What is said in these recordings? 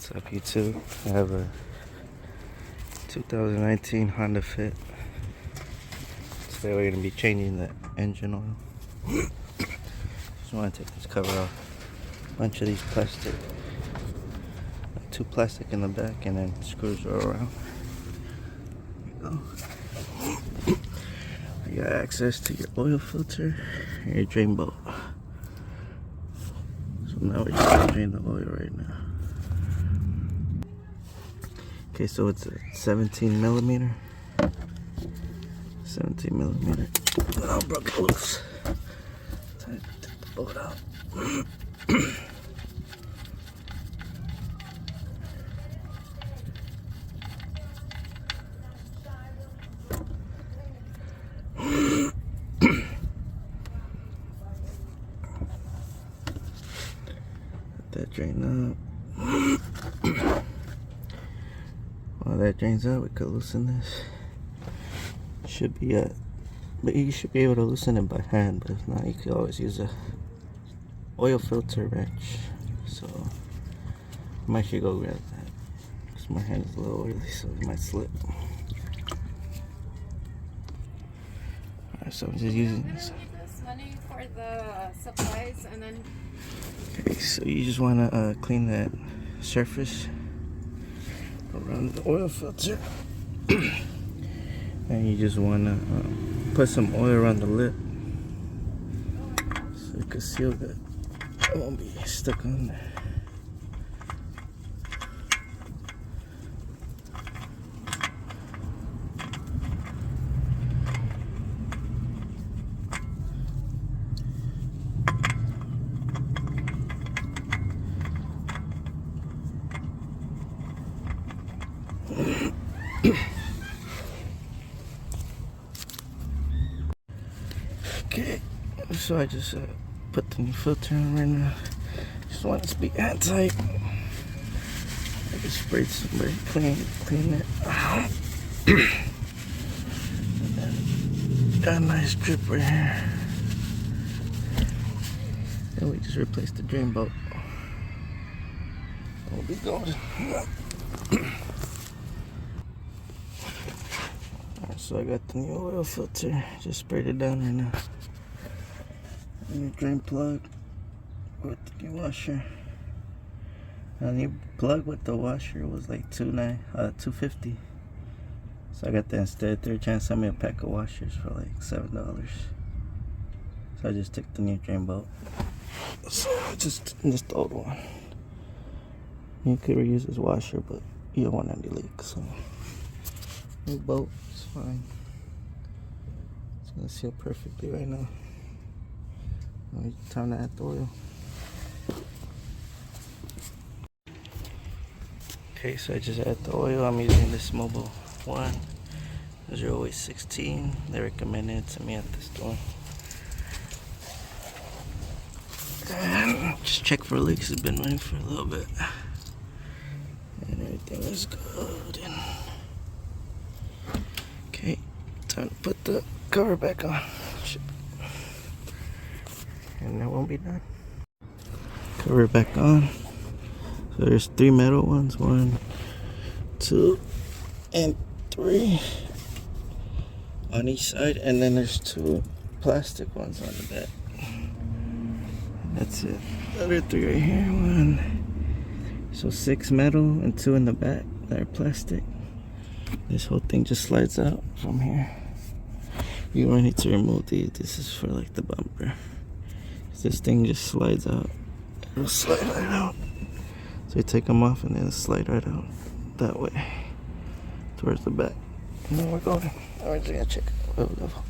What's up, YouTube? I have a 2019 Honda Fit. Today we're going to be changing the engine oil. Just want to take this cover off. A bunch of these plastic, two plastic in the back, and then screws are around. There you go. You got access to your oil filter and your drain bolt. So now we're just going to drain the oil right now. Okay, so it's a 17 millimeter. 17 millimeter. Oh, broke it loose. Time to take the bolt out. Let that drain up. While that drains out, we could loosen this. Should be but you should be able to loosen it by hand, but if not, you could always use a oil filter wrench. So I'm actually go grab that because my hand is a little oily, so it might slip. Alright, so I'm just using this. Money for the supplies, and then. Okay, so you just want to clean that surface around the oil filter. And you just want to put some oil around the lip so you can seal that it won't be stuck on there. Okay, so I just put the new filter on right now. Just want it to be hand tight. I just sprayed some very clean it. And then got a nice drip right here. Then we just replaced the drain bolt. We'll be golden. Alright, so I got the new oil filter. Just sprayed it down right now. New drain plug with the new washer. The new plug with the washer was like $250. So I got that instead. They're trying to sell me a pack of washers for like $7. So I just took the new drain bolt. So just the old one. You could reuse this washer, but you don't want any leaks. So new bolt is fine. It's gonna seal perfectly right now. Time to add the oil. Okay, so I just add the oil. I'm using this Mobil 10816. They recommended it to me at the store. And just check for leaks. It's been running for a little bit, and everything is good. Okay, time to put the cover back on. And that won't be done. Cover it back on. So there's 3 metal ones, 1, 2, and 3 on each side, and then there's 2 plastic ones on the back. And that's it. The other 3 right here. 1. So 6 metal and 2 in the back that are plastic. This whole thing just slides out from here. You only need to remove these. This is for like the bumper. This thing just slides out. It'll slide right out. So you take them off and then slide right out that way towards the back. And then we're going. We're just gonna check oil level.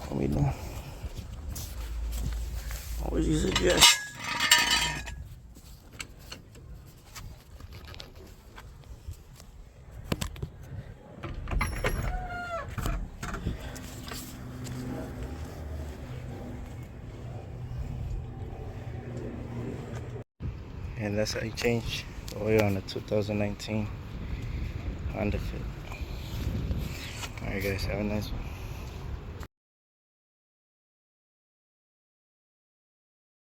What we doing? Always use a jet. And that's how you change the oil on the 2019 Honda Fit. Alright guys, have a nice one.